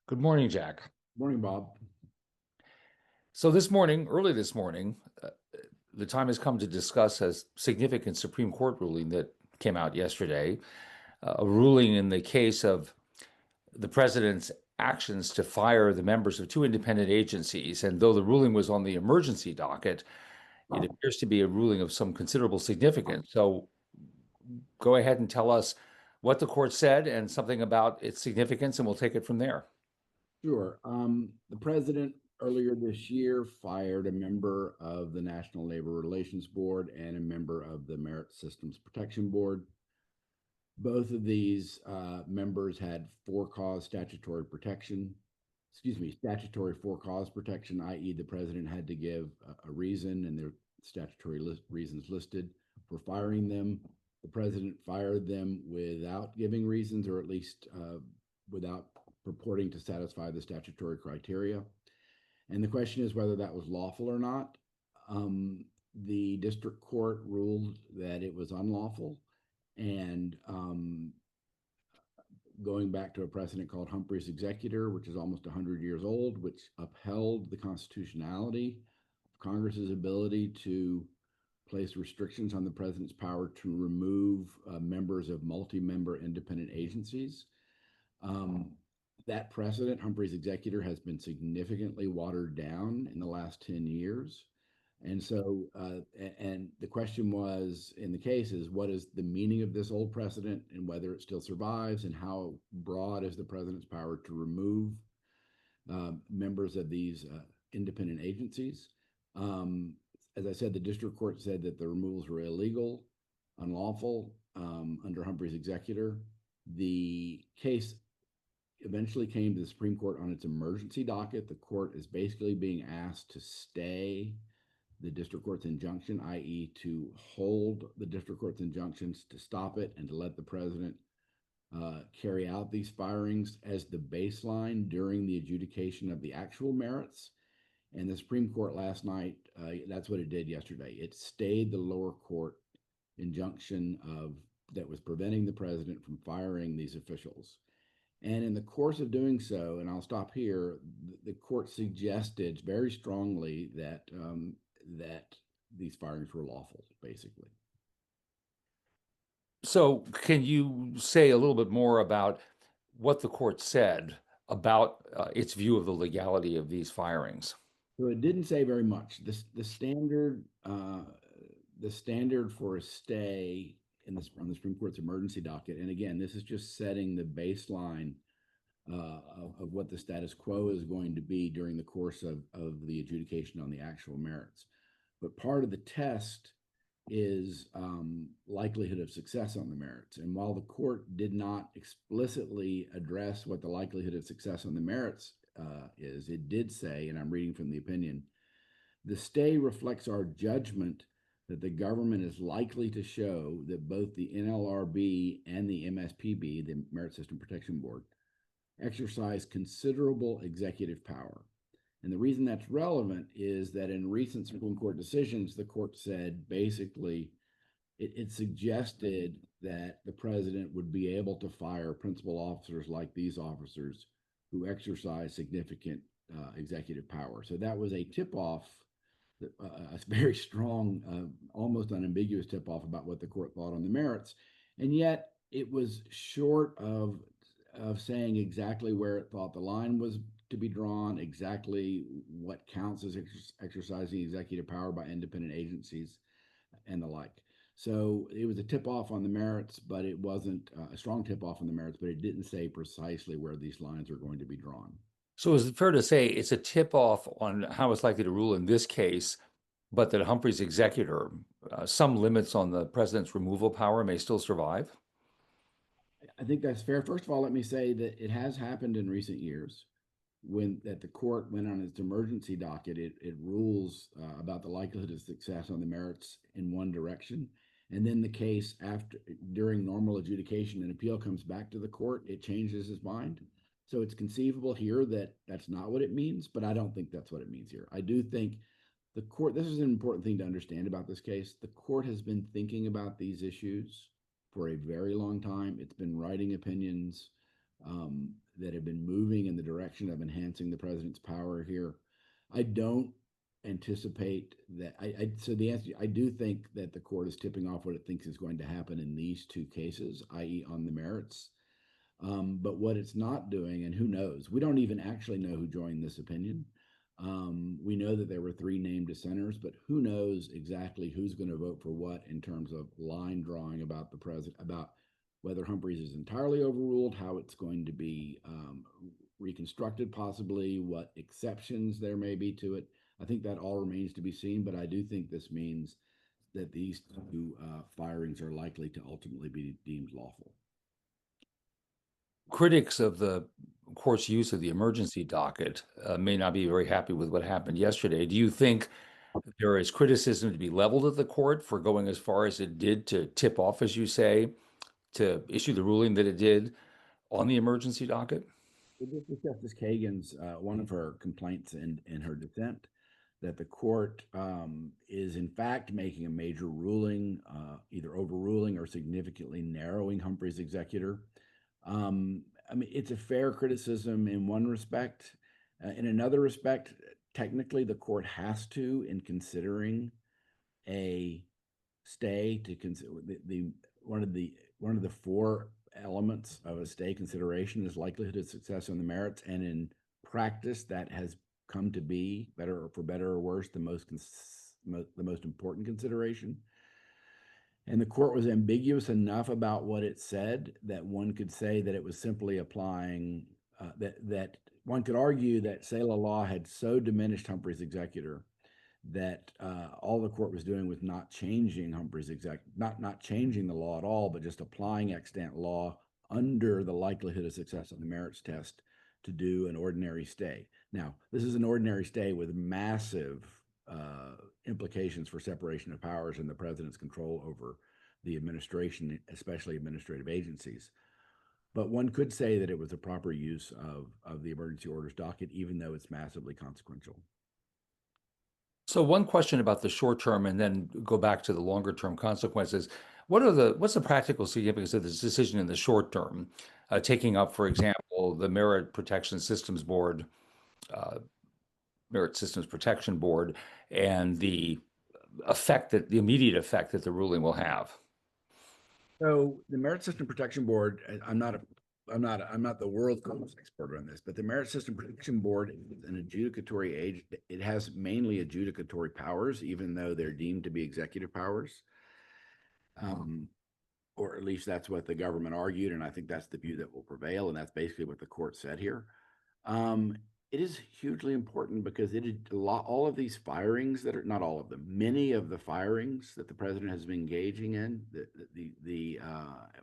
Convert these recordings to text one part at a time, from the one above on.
Good morning, Jack. Morning, Bob. So this morning, early this morning, the time has come to discuss a significant Supreme Court ruling that came out yesterday, a ruling in the case of the president's actions to fire the members of two independent agencies. And though the ruling was on the emergency docket, it appears to be a ruling of some considerable significance. So go ahead and tell us what the court said and something about its significance, and we'll take it from there. Sure. The president earlier this year fired a member of the National Labor Relations Board and a member of the Merit Systems Protection Board. Both of these members had for cause statutory protection, statutory for cause protection, i.e., the president had to give a reason and their statutory reasons listed for firing them. The president fired them without giving reasons, or at least without purporting to satisfy the statutory criteria. And the question is whether that was lawful or not. The district court ruled that it was unlawful. And going back to a precedent called Humphrey's Executor, which is almost 100 years old, which upheld the constitutionality of Congress's ability to place restrictions on the president's power to remove members of multi-member independent agencies. That precedent, Humphrey's Executor, has been significantly watered down in the last 10 years. And so, and the question was in the case is what is the meaning of this old precedent and whether it still survives, and how broad is the president's power to remove members of these independent agencies? As I said, the district court said that the removals were illegal, unlawful under Humphrey's Executor. The case eventually came to the Supreme Court on its emergency docket. The court is basically being asked to stay the district court's injunction, i.e., to hold the district court's injunctions, to stop it, and to let the president carry out these firings as the baseline during the adjudication of the actual merits. And the Supreme Court last night, that's what it did yesterday. It stayed the lower court injunction that was preventing the president from firing these officials. And in the course of doing so, and I'll stop here, the court suggested very strongly that these firings were lawful, basically. So, can you say a little bit more about what the court said about its view of the legality of these firings? So it didn't say very much. The standard for a stay on the Supreme Court's emergency docket, and again, this is just setting the baseline of what the status quo is going to be during the course of the adjudication on the actual merits. But part of the test is likelihood of success on the merits. And while the court did not explicitly address what the likelihood of success on the merits is, it did say, and I'm reading from the opinion, the stay reflects our judgment that the government is likely to show that both the NLRB and the MSPB, the Merit System Protection Board, exercise considerable executive power. And the reason that's relevant is that in recent Supreme Court decisions, the court said basically it suggested that the president would be able to fire principal officers like these officers who exercise significant executive power. So that was a tip-off, a very strong, almost unambiguous tip-off about what the court thought on the merits. And yet it was short of saying exactly where it thought the line was to be drawn, exactly what counts as exercising executive power by independent agencies and the like. So it was a tip off on the merits, but it wasn't a strong tip off on the merits, but it didn't say precisely where these lines are going to be drawn. So, is it fair to say it's a tip off on how it's likely to rule in this case, but that Humphrey's executor, some limits on the president's removal power may still survive? I think that's fair. First of all, let me say that it has happened in recent years when that the court went on its emergency docket, it rules about the likelihood of success on the merits in one direction. And then the case after during normal adjudication and appeal comes back to the court, it changes its mind. So it's conceivable here that that's not what it means, but I don't think that's what it means here. I do think the court, this is an important thing to understand about this case. The court has been thinking about these issues for a very long time. It's been writing opinions. that have been moving in the direction of enhancing the president's power here. I don't anticipate that. So the answer, I do think that the court is tipping off what it thinks is going to happen in these two cases, i.e., on the merits. But what it's not doing, and who knows, we don't even actually know who joined this opinion. We know that there were three named dissenters, but who knows exactly who's going to vote for what in terms of line drawing about the president, about whether Humphreys is entirely overruled, how it's going to be reconstructed, possibly, what exceptions there may be to it. I think that all remains to be seen, but I do think this means that these two firings are likely to ultimately be deemed lawful. Critics of the court's use of the emergency docket may not be very happy with what happened yesterday. Do you think there is criticism to be leveled at the court for going as far as it did to tip off, as you say, to issue the ruling that it did on the emergency docket? This is Justice Kagan's one of her complaints in her dissent, that the court is in fact making a major ruling, either overruling or significantly narrowing Humphrey's executor. I mean, it's a fair criticism in one respect. In another respect, technically, the court has to, in considering a stay, to consider the one of the four elements of a stay consideration is likelihood of success on the merits, and in practice, that has come to be, better or for better or worse, the most important consideration. And the court was ambiguous enough about what it said that one could say that it was simply applying that one could argue that Salah law had so diminished Humphrey's executor that all the court was doing was not changing not changing the law at all, but just applying extant law under the likelihood of success on the merits test to do an ordinary stay. Now, this is an ordinary stay with massive implications for separation of powers and the president's control over the administration, especially administrative agencies. But one could say that it was a proper use of the emergency orders docket, even though it's massively consequential. So one question about the short term and then go back to the longer term consequences. What's the practical significance of this decision in the short term? Taking up, for example, the Merit Protection Systems Board, uh, Merit Systems Protection Board, and the immediate effect that the ruling will have. So the Merit System Protection Board, I'm not the world's greatest expert on this, but the Merit System Protection Board is an adjudicatory age. It has mainly adjudicatory powers, even though they're deemed to be executive powers. Or at least that's what the government argued, and I think that's the view that will prevail, and that's basically what the court said here. It is hugely important because all of these firings that are not all of them, many of the firings that the president has been engaging in,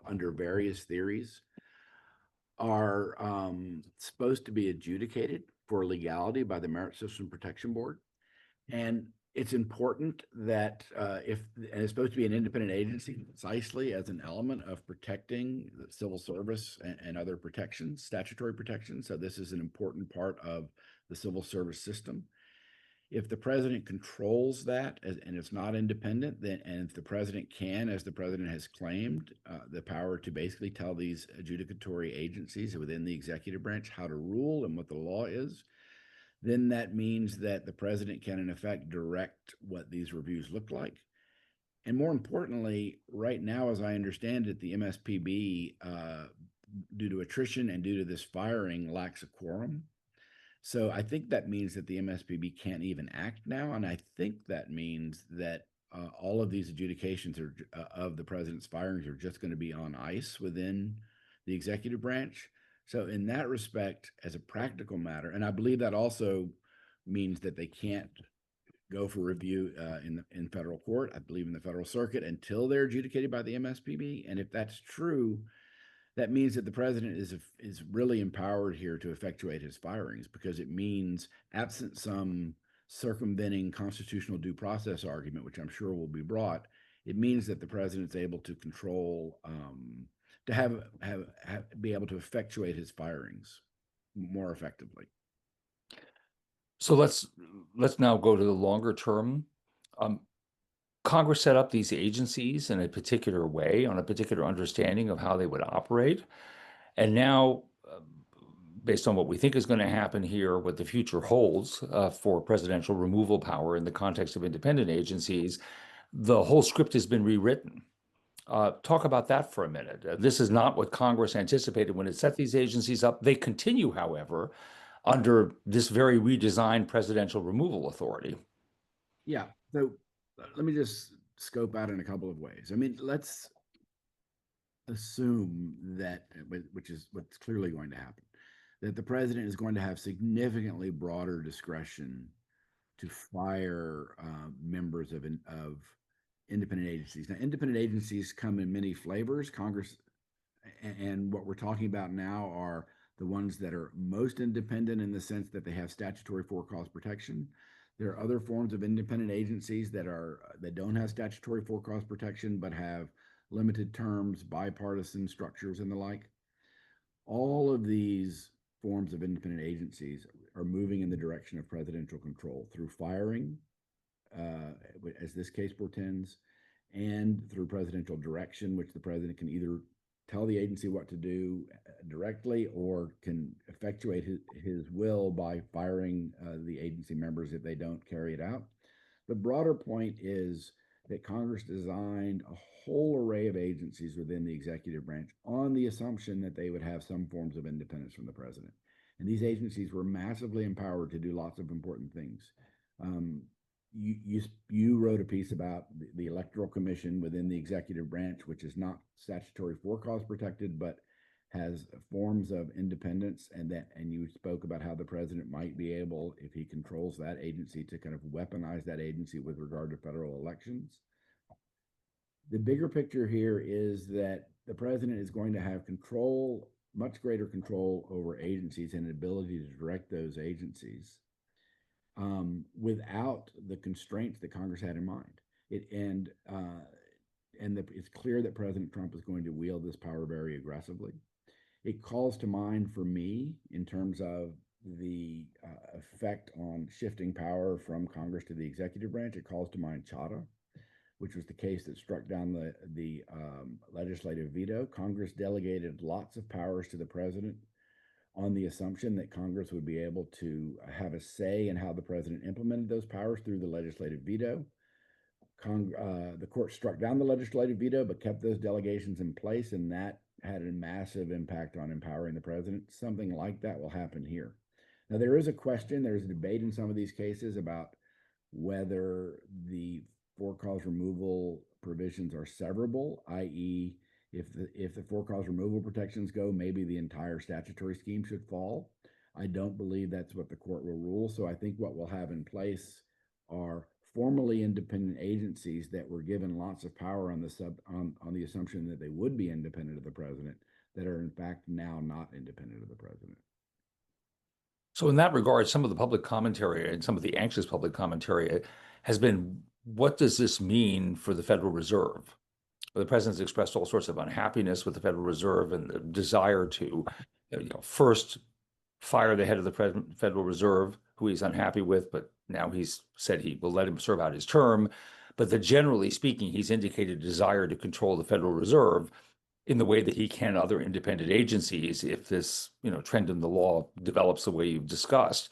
under various theories, are supposed to be adjudicated for legality by the Merit System Protection Board. And it's important that and it's supposed to be an independent agency precisely as an element of protecting the civil service and other protections, statutory protections. So this is an important part of the civil service system. If the president controls that and it's not independent, then and if the president can, as the president has claimed, the power to basically tell these adjudicatory agencies within the executive branch how to rule and what the law is, then that means that the president can, in effect, direct what these reviews look like. And more importantly, right now, as I understand it, the MSPB, due to attrition and due to this firing, lacks a quorum. So I think that means that the MSPB can't even act now. And I think that means that all of these adjudications of the president's firings are just going to be on ice within the executive branch. So in that respect, as a practical matter, and I believe that also means that they can't go for review in federal court, I believe in the federal circuit, until they're adjudicated by the MSPB. And if that's true, that means that the president is really empowered here to effectuate his firings, because it means, absent some circumventing constitutional due process argument, which I'm sure will be brought, it means that the president's able to control to be able to effectuate his firings more effectively. So let's now go to the longer term. Congress set up these agencies in a particular way, on a particular understanding of how they would operate. And now based on what we think is going to happen here, what the future holds for presidential removal power in the context of independent agencies, the whole script has been rewritten. Talk about that for a minute. This is not what Congress anticipated when it set these agencies up. They continue, however, under this very redesigned presidential removal authority. Yeah. So let me just scope out in a couple of ways. I mean, let's assume that, which is what's clearly going to happen, that the president is going to have significantly broader discretion to fire members of independent agencies. Now, independent agencies come in many flavors. Congress and what we're talking about now are the ones that are most independent in the sense that they have statutory for-cause protection. There are other forms of independent agencies that don't have statutory for-cause protection but have limited terms, bipartisan structures, and the like. All of these forms of independent agencies are moving in the direction of presidential control through firing, uh, as this case portends, and through presidential direction, which the president can either tell the agency what to do directly or can effectuate his will by firing the agency members if they don't carry it out. The broader point is that Congress designed a whole array of agencies within the executive branch on the assumption that they would have some forms of independence from the president. And these agencies were massively empowered to do lots of important things. Um, you wrote a piece about the electoral commission within the executive branch, which is not statutory for cause protected, but has forms of independence, and you spoke about how the president might be able, if he controls that agency, to kind of weaponize that agency with regard to federal elections. The bigger picture here is that the president is going to have control, much greater control over agencies and ability to direct those agencies without the constraints that Congress had in mind. It's clear that President Trump is going to wield this power very aggressively. It calls to mind for me in terms of the effect on shifting power from Congress to the executive branch. It calls to mind Chadha, which was the case that struck down the legislative veto. Congress delegated lots of powers to the president on the assumption that Congress would be able to have a say in how the president implemented those powers through the legislative veto. The court struck down the legislative veto, but kept those delegations in place, and that had a massive impact on empowering the president. Something like that will happen here. Now, there is a question, there's a debate in some of these cases about whether the for-cause removal provisions are severable, i.e., if the for-cause removal protections go, maybe the entire statutory scheme should fall. I don't believe that's what the court will rule. So I think what we'll have in place are formally independent agencies that were given lots of power on the assumption that they would be independent of the president, that are in fact now not independent of the president. So, in that regard, some of the public commentary and some of the anxious public commentary has been, what does this mean for the Federal Reserve? The president's expressed all sorts of unhappiness with the Federal Reserve and the desire to, first fire the head of the Federal Reserve, who he's unhappy with, but now he's said he will let him serve out his term. But that generally speaking, he's indicated a desire to control the Federal Reserve in the way that he can other independent agencies if this, trend in the law develops the way you've discussed.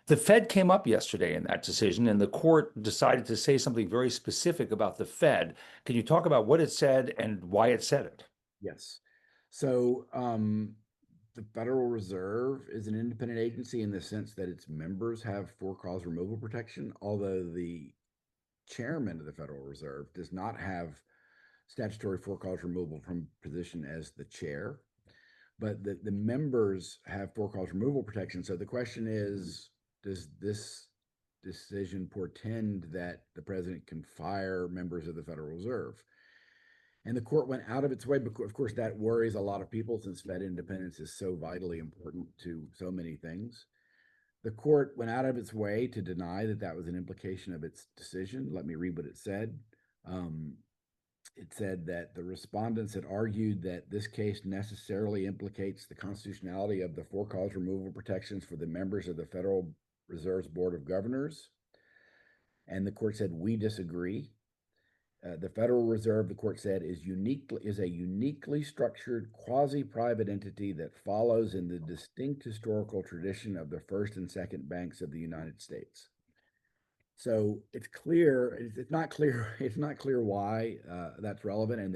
The Fed came up yesterday in that decision, and the court decided to say something very specific about the Fed. Can you talk about what it said and why it said it? Yes. So the Federal Reserve is an independent agency in the sense that its members have for-cause removal protection, although the chairman of the Federal Reserve does not have statutory for-cause removal from position as the chair, but the members have for-cause removal protection. So the question is, does this decision portend that the president can fire members of the Federal Reserve? And the court went out of its way, because of course that worries a lot of people since Fed independence is so vitally important to so many things. The court went out of its way to deny that that was an implication of its decision. Let me read what it said. It said that the respondents had argued that this case necessarily implicates the constitutionality of the for-cause removal protections for the members of the Federal Reserve's Board of Governors. And the court said, we disagree. The Federal Reserve, the court said, is a uniquely structured quasi-private entity that follows in the distinct historical tradition of the first and second banks of the United States. So it's clear. It's not clear. It's not clear why that's relevant. And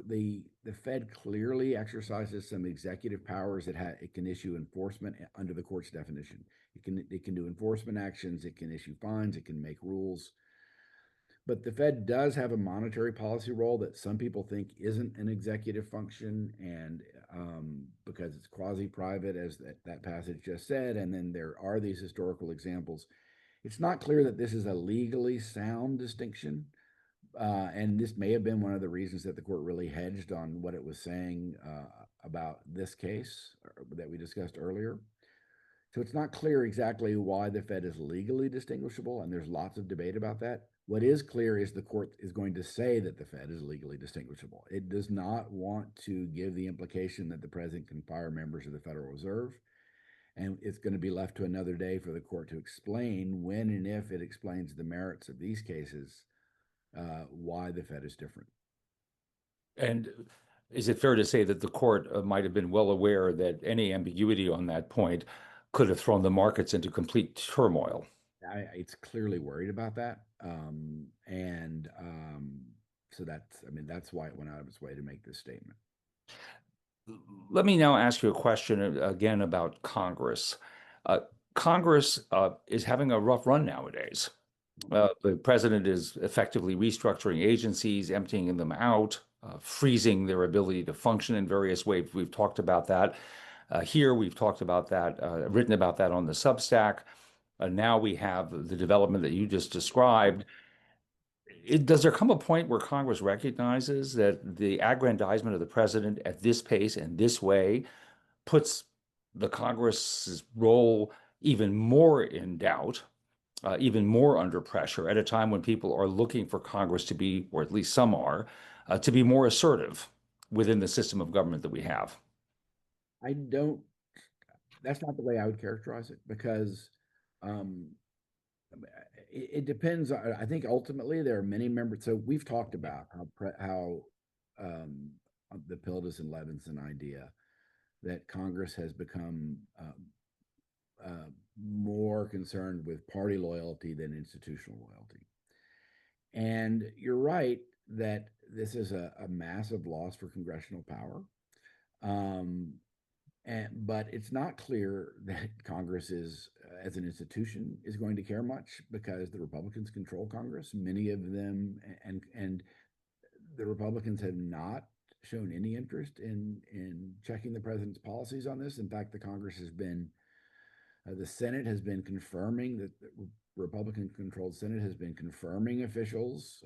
the Fed clearly exercises some executive powers that it can issue enforcement under the court's definition. It can do enforcement actions. It can issue fines. It can make rules. But the Fed does have a monetary policy role that some people think isn't an executive function, and because it's quasi-private, as that passage just said, and then there are these historical examples. It's not clear that this is a legally sound distinction, and this may have been one of the reasons that the court really hedged on what it was saying about this case that we discussed earlier. So it's not clear exactly why the Fed is legally distinguishable, and there's lots of debate about that. What is clear is the court is going to say that the Fed is legally distinguishable. It does not want to give the implication that the president can fire members of the Federal Reserve. And it's going to be left to another day for the court to explain when and if it explains the merits of these cases, why the Fed is different. And is it fair to say that the court might have been well aware that any ambiguity on that point could have thrown the markets into complete turmoil? It's clearly worried about that. And so that's why it went out of its way to make this statement. Let me now ask you a question again about Congress. Uh, Congress is having a rough run nowadays. The president is effectively restructuring agencies, emptying them out, freezing their ability to function in various ways. We've talked about that here. We've talked about that, written about that on the Substack. Now we have the development that you just described. Does there come a point where Congress recognizes that the aggrandizement of the president at this pace and this way puts the Congress's role even more in doubt, even more under pressure at a time when people are looking for Congress to be, or at least some are, to be more assertive within the system of government that we have? I don't, that's not the way I would characterize it, because um, it depends. I think ultimately there are many members. So we've talked about how um, the Pildes and Levinson idea that Congress has become more concerned with party loyalty than institutional loyalty. And you're right that this is a massive loss for congressional power. Um, but it's not clear that Congress is, as an institution, is going to care much, because the Republicans control Congress. Many of them, and the Republicans have not shown any interest in checking the president's policies on this. In fact, the Senate has been confirming that the Republican-controlled Senate has been confirming officials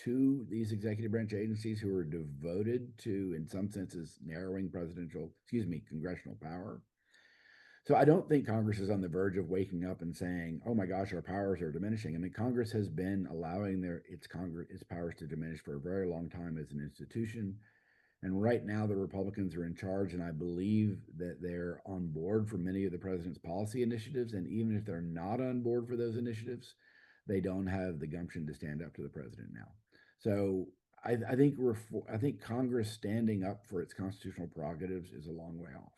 to these executive branch agencies who are devoted to, in some senses, narrowing congressional power. So I don't think Congress is on the verge of waking up and saying, "Oh my gosh, our powers are diminishing." I mean, Congress has been allowing its powers to diminish for a very long time as an institution. And right now, the Republicans are in charge, and I believe that they're on board for many of the president's policy initiatives. And even if they're not on board for those initiatives, they don't have the gumption to stand up to the president now. So I think Congress standing up for its constitutional prerogatives is a long way off.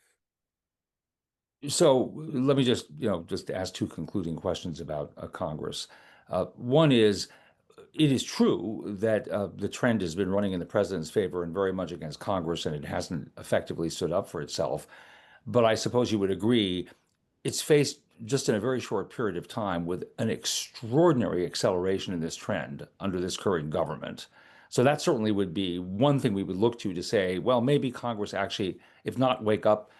So let me just ask two concluding questions about Congress. One is, it is true that the trend has been running in the president's favor and very much against Congress, and it hasn't effectively stood up for itself. But I suppose you would agree it's faced just in a very short period of time with an extraordinary acceleration in this trend under this current government. So that certainly would be one thing we would look to say, well, maybe Congress actually, if not wake up,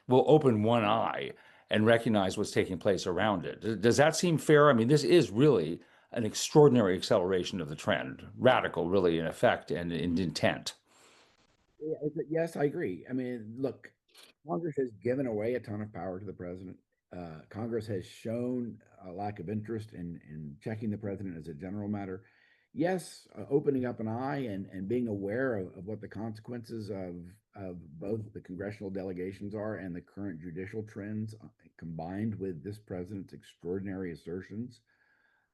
will open one eye and recognize what's taking place around it. Does that seem fair? I mean, this is really an extraordinary acceleration of the trend, radical, really, in effect and in intent. Yes, I agree. I mean, look, Congress has given away a ton of power to the president. Congress has shown a lack of interest in checking the president as a general matter. Yes, opening up an eye and being aware of what the consequences of both the congressional delegations are and the current judicial trends, combined with this president's extraordinary assertions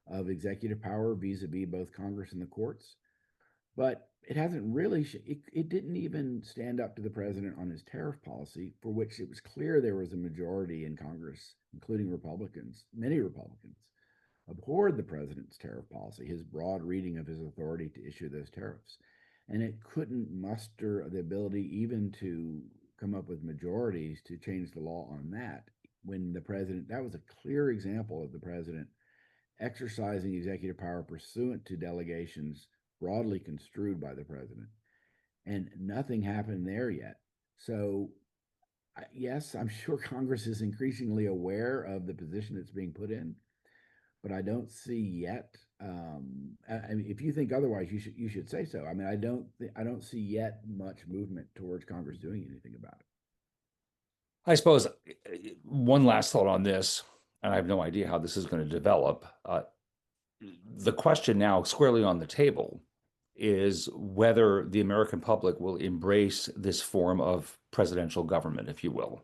of executive power vis-a-vis both Congress and the courts. But it hasn't really, it didn't even stand up to the president on his tariff policy, for which it was clear there was a majority in Congress, including Republicans, many Republicans, abhorred the president's tariff policy, his broad reading of his authority to issue those tariffs. And it couldn't muster the ability even to come up with majorities to change the law on that. When the president, that was a clear example of the president exercising executive power pursuant to delegations broadly construed by the president. And nothing happened there yet. So, yes, I'm sure Congress is increasingly aware of the position it's being put in, but I don't see yet. I mean, if you think otherwise, you should say so. I mean, I don't see yet much movement towards Congress doing anything about it. I suppose one last thought on this, and I have no idea how this is going to develop. The question now squarely on the table is whether the American public will embrace this form of presidential government, if you will.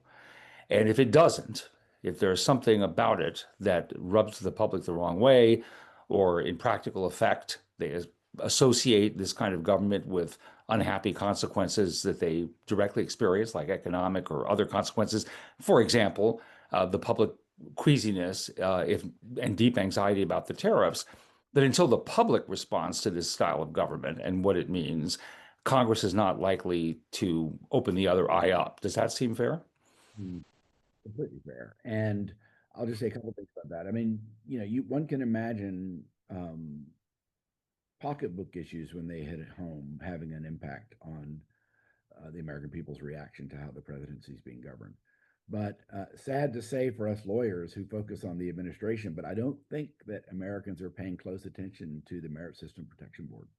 And if it doesn't, if there's something about it that rubs the public the wrong way, or in practical effect, they associate this kind of government with unhappy consequences that they directly experience, like economic or other consequences. For example, the public queasiness if and deep anxiety about the tariffs. That until the public responds to this style of government and what it means, Congress is not likely to open the other eye up. Does that seem fair? Hmm. Completely fair. And I'll just say a couple of things about that. I mean, one can imagine pocketbook issues when they hit at home having an impact on the American people's reaction to how the presidency is being governed. But sad to say for us lawyers who focus on the administration, but I don't think that Americans are paying close attention to the Merit System Protection Board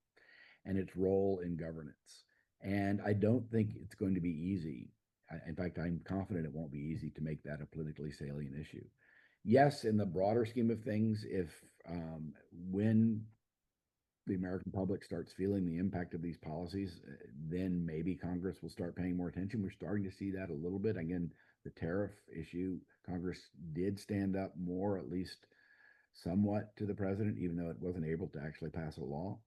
and its role in governance. And I don't think it's going to be easy. In fact, I'm confident it won't be easy to make that a politically salient issue. Yes, in the broader scheme of things, if when the American public starts feeling the impact of these policies, then maybe Congress will start paying more attention. We're starting to see that a little bit. Again, the tariff issue, Congress did stand up more, at least somewhat, to the president, even though it wasn't able to actually pass a law.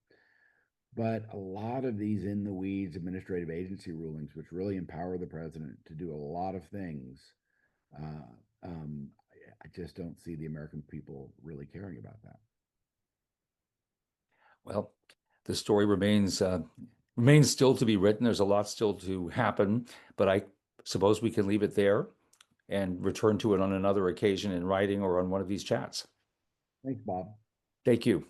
But a lot of these in the weeds administrative agency rulings, which really empower the president to do a lot of things, uh, um, I just don't see the American people really caring about that. Well, the story remains still to be written. There's a lot still to happen, but I suppose we can leave it there and return to it on another occasion in writing or on one of these chats. Thanks, Bob. Thank you.